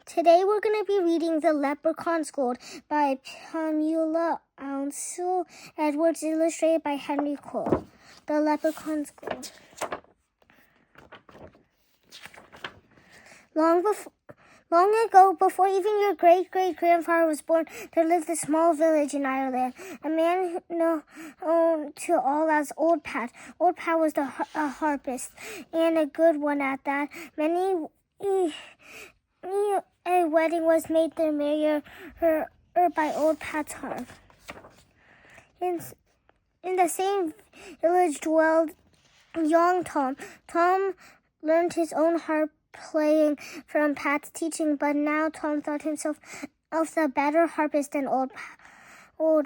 Today we're going to be reading The Leprechaun's Gold by Pamela Ansel Edwards, illustrated by Henry Cole. The Leprechaun's Gold. Long ago, before even your great-great-grandfather was born, there lived a small village in Ireland. A man known to all as Old Pat. Old Pat was a harpist, and a good one at that. Many a wedding was made the merrier by Old Pat's harp. In the same village dwelled young Tom. Tom learned his own harp playing from Pat's teaching, but now Tom thought himself the better harpist than Old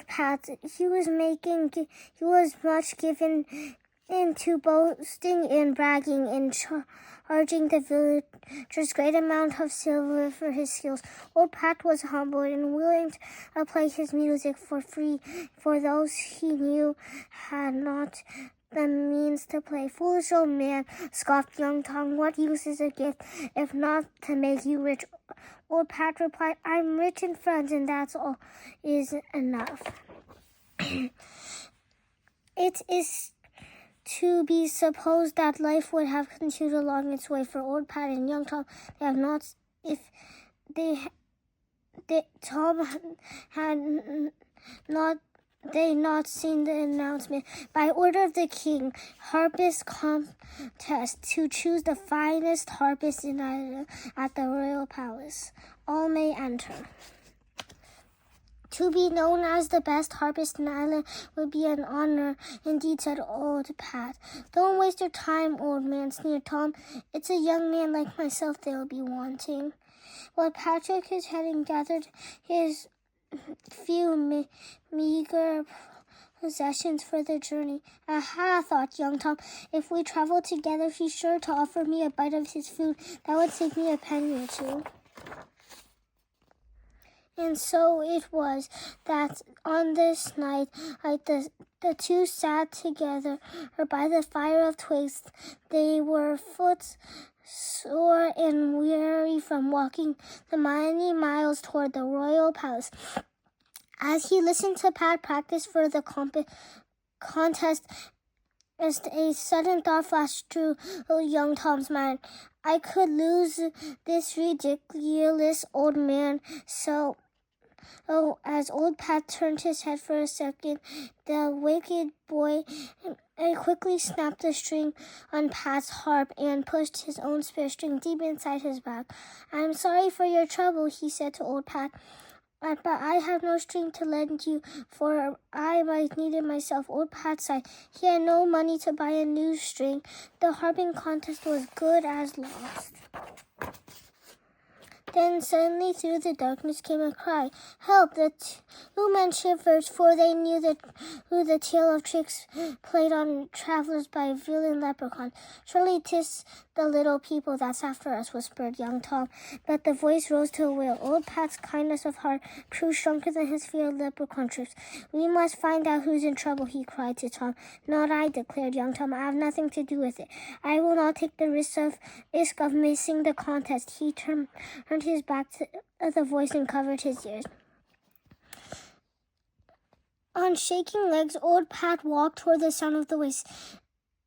Pat. He was much given into boasting and bragging and charging the villagers great amount of silver for his skills. Old Pat was humble and willing to play his music for free for those he knew had not the means to play. Foolish old man, scoffed young Tom. What use is a gift if not to make you rich? Old Pat replied, I'm rich in friends, and that's all is enough. It is to be supposed that life would have continued along its way for Old Pat and young Tom. Tom had not seen the announcement. By order of the king, harpist contest to choose the finest harpist in Ireland at the royal palace. All may enter. To be known as the best harpist in Ireland would be an honor indeed, said Old Pat. Don't waste your time, old man, sneered Tom. It's a young man like myself they'll be wanting. While Pat shook his head and gathered his few meager possessions for the journey. Aha, thought young Tom. If we travel together, he's sure to offer me a bite of his food. That would save me a penny or two. And so it was that on this night, the two sat together by the fire of twigs. They were footsore and weary from walking the many miles toward the royal palace. As he listened to Pat practice for the contest, a sudden thought flashed through young Tom's mind. I could lose this ridiculous old man. So, as Old Pat turned his head for a second, the wicked boy quickly snapped the string on Pat's harp and pushed his own spare string deep inside his back. I'm sorry for your trouble, he said to Old Pat. But I have no string to lend you, for I might need it myself. Old Pat sighed. He had no money to buy a new string. The harping contest was good as lost. Then suddenly through the darkness came a cry. Help! The two men shivered, for they knew who the tale of tricks played on travelers by a villain leprechaun. Surely 'tis the little people that's after us, whispered young Tom. But the voice rose to a wail. Old Pat's kindness of heart proved stronger than his fear of leprechaun tricks. We must find out who's in trouble, he cried to Tom. Not I, declared young Tom. I have nothing to do with it. I will not take the risk of missing the contest. He turned his back to the voice and covered his ears. On shaking legs, Old Pat walked toward the sound of the voice.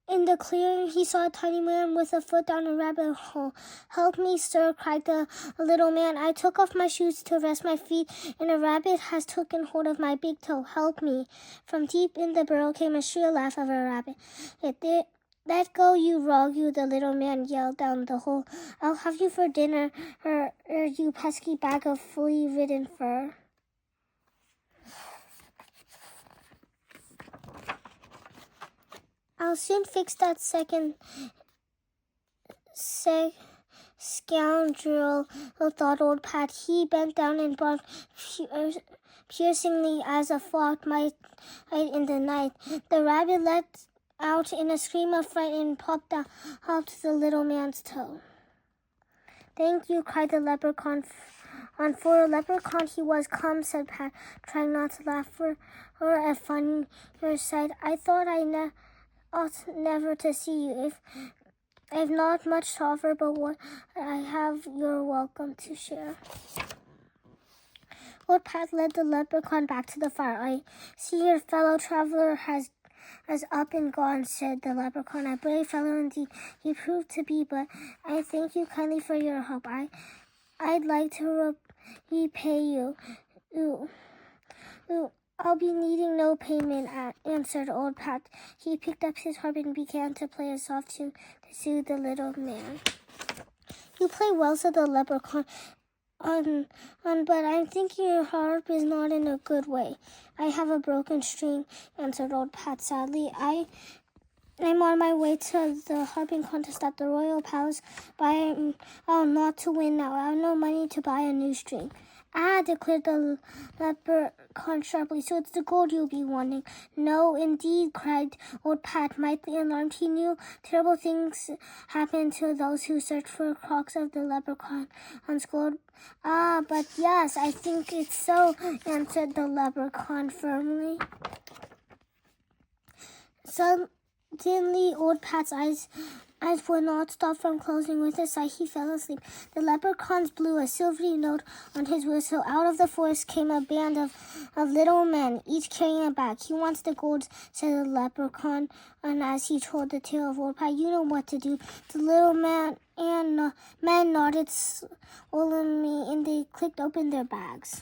In the clearing, he saw a tiny man with a foot down a rabbit hole. Help me, sir, cried the little man. I took off my shoes to rest my feet, and a rabbit has taken hold of my big toe. Help me. From deep in the burrow came a shrill laugh of a rabbit. Let go, you rogue, the little man yelled down the hole. I'll have you for dinner, you pesky bag of flea-ridden fur. I'll soon fix that scoundrel, thought Old Pat. He bent down and barked piercingly as a flock might in the night. The rabbit let out in a scream of fright and popped out the little man's toe. Thank you, cried the leprechaun. For a leprechaun he was. Come, said Pat, trying not to laugh for a funnier sight. I thought I ought never to see you. I have not much to offer, but what I have you're welcome to share. Old Pat led the leprechaun back to the fire. I see your fellow traveler has up and gone, said the leprechaun. A brave fellow indeed he proved to be, but I thank you kindly for your help. I'd like to repay you. Ooh, I'll be needing no payment, answered Old Pat. He picked up his harp and began to play a soft tune to soothe the little man. You play well, said the leprechaun. But I'm thinking your harp is not in a good way. I have a broken string, answered Old Pat sadly. I'm on my way to the harping contest at the royal palace, but I'm not to win now. I have no money to buy a new string. Ah, declared the leprechaun sharply, so it's the gold you'll be wanting. No, indeed, cried Old Pat, mightily alarmed. He knew terrible things happen to those who search for crocks of the leprechaun's gold. Ah, but yes, I think it's so, answered the leprechaun firmly. Suddenly, Old Pat's eyes would not stop from closing. With a sigh, he fell asleep. The leprechauns blew a silvery note on his whistle. Out of the forest came a band of little men, each carrying a bag. He wants the gold, said the leprechaun, and as he told the tale of Old Pat. You know what to do. The little men nodded solemnly, and they clicked open their bags.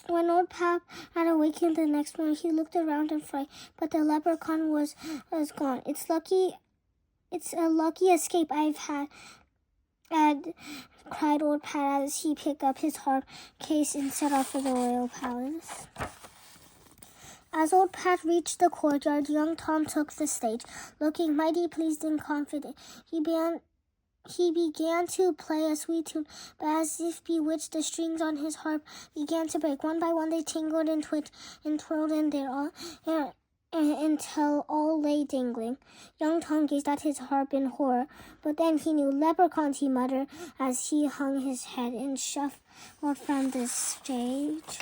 When Old Pat had awakened the next morning, he looked around in fright, but the leprechaun was gone. It's a lucky escape I've had, cried Old Pat as he picked up his harp case and set off for the royal palace. As Old Pat reached the courtyard, young Tom took the stage. Looking mighty pleased and confident, he began to play a sweet tune, but as if bewitched, the strings on his harp began to break. One by one they tingled and twitched and twirled in their air until all lay dangling. Young Tom gazed at his harp in horror, but then he knew. Leprechauns, he muttered as he hung his head and shuffled from the stage.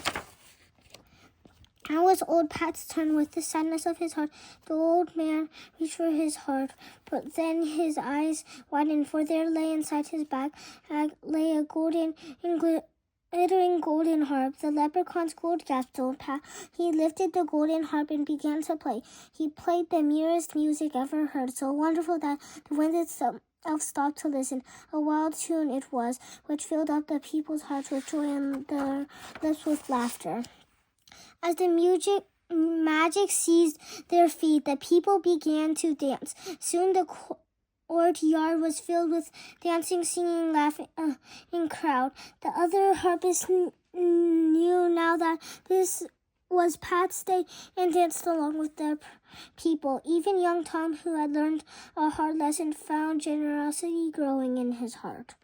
Now was Old Pat's turn. With the sadness of his heart, the old man reached for his harp, but then his eyes widened, for there lay inside his bag lay a golden and glittering golden harp. The leprechaun's gold, gasped Old Pat. He lifted the golden harp and began to play. He played the merest music ever heard, so wonderful that the wind itself stopped to listen. A wild tune it was, which filled up the people's hearts with joy and their lips with laughter. As the magic seized their feet, the people began to dance. Soon the courtyard was filled with dancing, singing, laughing crowd. The other harpists knew now that this was Pat's day and danced along with their people. Even young Tom, who had learned a hard lesson, found generosity growing in his heart.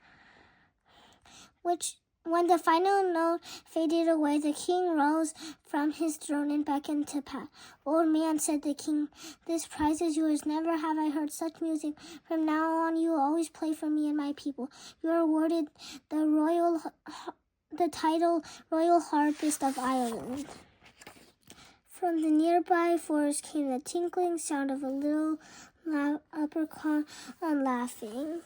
When the final note faded away, the king rose from his throne and beckoned to Pat. Old man, said the king, this prize is yours. Never have I heard such music. From now on, you will always play for me and my people. You are awarded the title Royal Harpist of Ireland. From the nearby forest came the tinkling sound of a little leprechaun laughing.